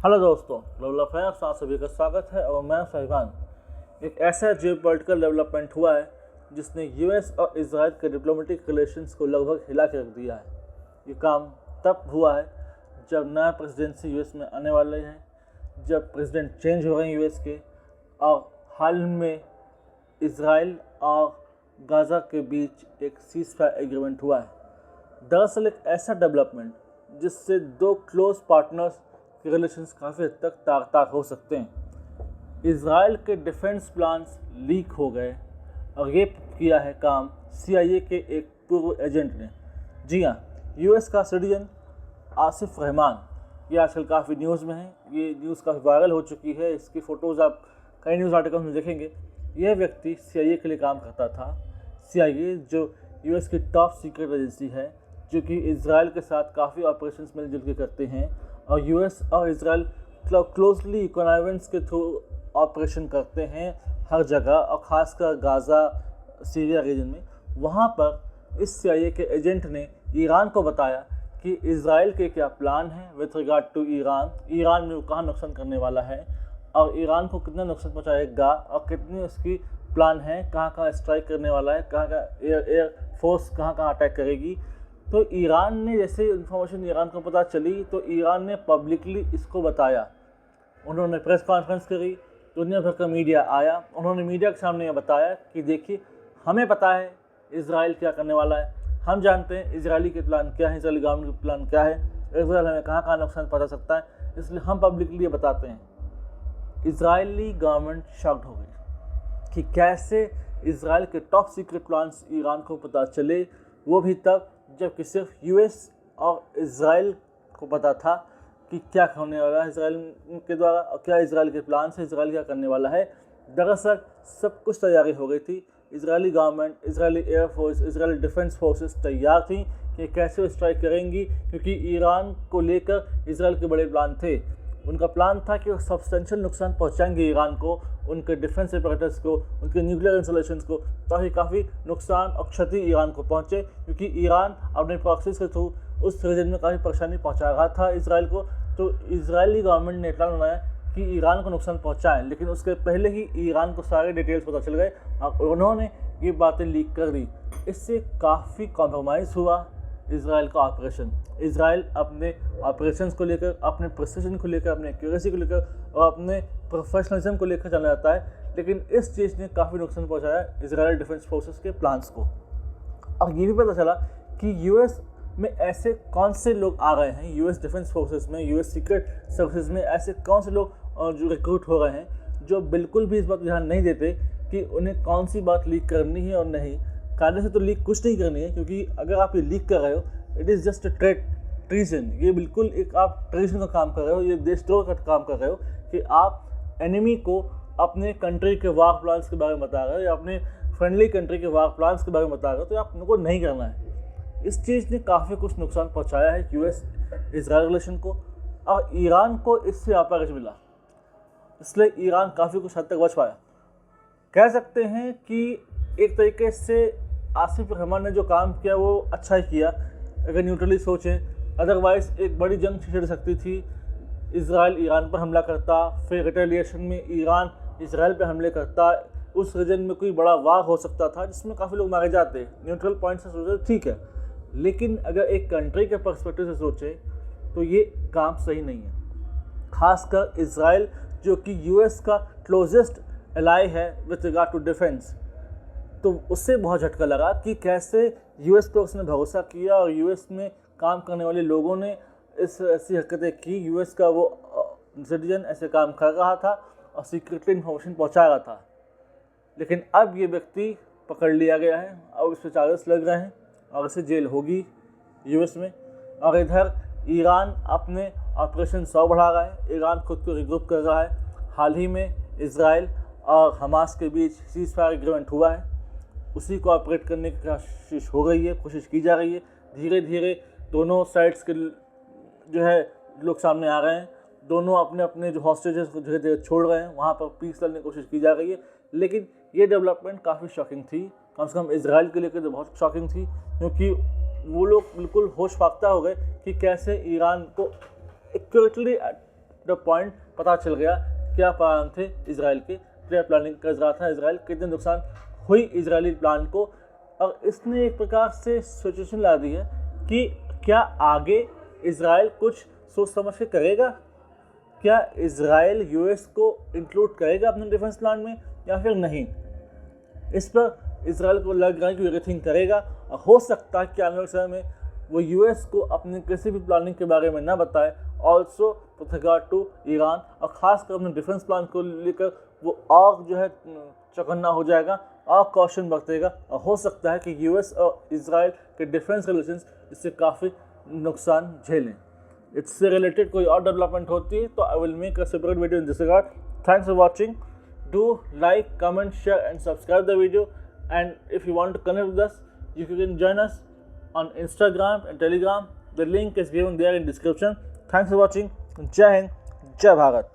Hello दोस्तों, global affairs आप सभी का स्वागत है और मैं साहिबान। एक ऐसा जियोपॉलिटिकल डेवलपमेंट हुआ है जिसने यूएस और इजराइल के डिप्लोमेटिक रिलेशंस को लगभग हिला के रख दिया है। ये काम तब हुआ है जब नया प्रेसिडेंसी यूएस में आने वाले हैं, जब प्रेसिडेंट चेंज हो रहे हैं यूएस के, और हाल में इजराइल और गाज़ा के बीच एक सीज फायर एग्रीमेंट हुआ है। दरअसल एक ऐसा डेवलपमेंट जिससे दो क्लोज पार्टनर्स के रिलेशंस काफ़ी हद तक तार हो सकते हैं। इजराइल के डिफेंस प्लान्स लीक हो गए और ये किया है काम CIA के एक पूर्व एजेंट ने। जी हाँ, यूएस का सिटीजन आसिफ रहमान, ये आजकल काफ़ी न्यूज़ में है, ये न्यूज़ काफ़ी वायरल हो चुकी है। इसकी फ़ोटोज़ आप कई न्यूज़ आर्टिकल्स में देखेंगे। यह व्यक्ति CIA के लिए काम करता था। CIA जो यूएस की टॉप सीक्रेट एजेंसी है, जो कि इजराइल के साथ काफ़ी ऑपरेशंस मिलजुल के करते हैं और यूएस और इजराइल क्लोजली कॉन्वेंस के थ्रू ऑपरेशन करते हैं हर जगह, और ख़ासकर गाज़ा सीरिया रीजन में। वहाँ पर इस CIA के एजेंट ने ईरान को बताया कि इजराइल के क्या प्लान हैं विथ रिगार्ड टू ईरान में वो कहाँ नुकसान करने वाला है और ईरान को कितना नुकसान पहुँचाएगा और कितनी उसकी प्लान है, कहाँ स्ट्राइक करने वाला है, कहाँ एयर फोर्स कहाँ अटैक करेगी। तो ईरान ने जैसे इन्फॉर्मेशन ईरान को पता चली तो ईरान ने पब्लिकली इसको बताया। उन्होंने प्रेस कॉन्फ्रेंस करी, दुनिया भर का मीडिया आया, उन्होंने मीडिया के सामने ये बताया कि देखिए, हमें पता है इजराइल क्या करने वाला है, हम जानते हैं इजरायली के प्लान क्या है, इजरायली गवर्नमेंट के प्लान क्या है, इजराइल हमें कहाँ नुकसान पहुँचा सकता है, इसलिए हम पब्लिकली ये बताते हैं। इजरायली गवर्नमेंट शॉक्ड हो गई कि कैसे इजराइल के टॉप सीक्रेट प्लान्स ईरान को पता चले, वो भी तब जबकि सिर्फ यूएस और इजराइल को पता था कि क्या होने वाला है इजराइल के द्वारा और क्या इजराइल के प्लान से इजराइल क्या करने वाला है। दरअसल सब कुछ तैयारी हो गई थी। Israeli government, Israeli air force, Israeli defence forces तैयार थी कि कैसे वो स्ट्राइक करेंगी, क्योंकि ईरान को लेकर इजराइल के बड़े प्लान थे। उनका प्लान था कि वो सब्सटेंशियल नुकसान पहुंचाएंगे ईरान को, उनके डिफेंस एपरेटस को, उनके न्यूक्लियर इंस्टॉलेशंस को, ताकि काफ़ी नुकसान और क्षति ईरान को पहुंचे, क्योंकि ईरान अपने प्रॉक्सीज के थ्रू उस रीजन में काफ़ी परेशानी पहुंचा रहा था इजराइल को। तो इजरायली गवर्नमेंट ने प्लान बनाया कि ईरान को नुकसान पहुँचाएँ, लेकिन उसके पहले ही ईरान को सारे डिटेल्स पता चल गए और उन्होंने ये बातें लीक कर दी। इससे काफ़ी कॉम्प्रोमाइज़ हुआ इजराइल का ऑपरेशन। इजराइल अपने ऑपरेशंस को लेकर, अपने प्रिसिजन को लेकर, अपने एक्यूरेसी को लेकर और अपने प्रोफेशनलिज्म को लेकर चला जाता है, लेकिन इस चीज़ ने काफ़ी नुकसान पहुंचाया इजराइल डिफेंस फोर्सेस के प्लान्स को। और ये भी पता चला कि यूएस में ऐसे कौन से लोग आ गए हैं, यूएस डिफेंस फोर्सेस में, यूएस सीक्रेट सर्विसेज में ऐसे कौन से लोग जो रिक्रूट हो रहे हैं, जो बिल्कुल भी इस बात ध्यान नहीं देते कि उन्हें कौन सी बात लीक करनी है और नहीं। कायदे से तो लीक कुछ नहीं करनी है, क्योंकि अगर आप ये लीक कर रहे हो, इट इज़ जस्ट ट्रीजन। ये बिल्कुल एक आप ट्रीजन का काम कर रहे हो, ये देशद्रोह का काम कर रहे हो कि आप एनिमी को अपने कंट्री के वार प्लान्स के बारे में बता रहे हो या अपने फ्रेंडली कंट्री के वार प्लान्स के बारे में बता रहे हो, तो आपको नहीं करना है। इस चीज़ ने काफ़ी कुछ नुकसान पहुँचाया है यूएस इजराइल रिलेशन को, और ईरान को इससे अपरच मिला, इसलिए ईरान काफ़ी कुछ हद तक बच पाया। कह सकते हैं कि एक तरीके से आसिफ रहमान ने जो काम किया वो अच्छा ही किया, अगर न्यूट्रली सोचें। अदरवाइज़ एक बड़ी जंग छिड़ सकती थी, इजराइल ईरान पर हमला करता, फिर रिटेलिएशन में ईरान इजराइल पर हमले करता, उस रीजन में कोई बड़ा वार हो सकता था जिसमें काफ़ी लोग मारे जाते। न्यूट्रल पॉइंट से सोचे ठीक है, लेकिन अगर एक कंट्री के पर्सपेक्टिव से सोचें तो ये काम सही नहीं है। खासकर इजराइल जो कि यूएस का क्लोजेस्ट एलाई है विथ रिगार्ड टू डिफेंस, तो उससे बहुत झटका लगा कि कैसे यूएस पर उसने भरोसा किया और यूएस में काम करने वाले लोगों ने ऐसी हरकतें की। यूएस का वो सिटीजन ऐसे काम कर रहा था और सीक्रेटली इन्फॉर्मेशन पहुंचा रहा था, लेकिन अब ये व्यक्ति पकड़ लिया गया है और इस पर चार्जेस लग रहे हैं और इसे जेल होगी यूएस में। और इधर ईरान अपने ऑपरेशन 100 बढ़ा रहा है, ईरान खुद को रिग्रुप कर रहा है। हाल ही में इजराइल और हमास के बीच सीज फायर एग्रीमेंट हुआ है, उसी को ऑपरेट करने की कोशिश हो रही है, कोशिश की जा रही है। धीरे धीरे दोनों साइड्स के जो है लोग सामने आ रहे हैं, दोनों अपने अपने जो हॉस्टेजेस को धीरे धीरे छोड़ रहे हैं, वहाँ पर पीस लाने की कोशिश की जा रही है। लेकिन ये डेवलपमेंट काफ़ी शॉकिंग थी, कम से कम इजराइल के लिए तो बहुत शॉकिंग थी, क्योंकि वो लोग बिल्कुल होश फाख्ता हो गए कि कैसे ईरान को एक्यूरेटली द पॉइंट पता चल गया क्या प्लान थे इसराइल के, क्या प्लानिंग कर रहा था इसराइल, कितने नुकसान हुई इसराइली प्लान को। और इसने एक प्रकार से सिचुएशन ला दी है कि क्या आगे इसराइल कुछ सोच समझ के करेगा, क्या इसराइल यूएस को इंक्लूड करेगा अपने डिफेंस प्लान में या फिर नहीं। इस पर इसराइल को लग रहा है कि रीथिंक करेगा और हो सकता है कि आने वाले समय में वो यूएस को अपने किसी भी प्लानिंग के बारे में ना बताए, also with regard to Iran, और ख़ासकर अपने डिफेंस प्लान को लेकर वो और जो है चौकन्ना हो जाएगा और कॉशन बरतेगा। और हो सकता है कि यूएस और इसराइल के डिफेंस रिलेशंस इससे काफ़ी नुकसान झेलें। इससे रिलेटेड कोई और डेवलपमेंट होती है तो I will make a separate video in this regard. Thanks for watching. Do like, comment, share and subscribe the video, and if you want to connect with us, you can join us on Instagram and Telegram. The link is given there in description. Thanks for watching. Jai Hind, Jai Bharat.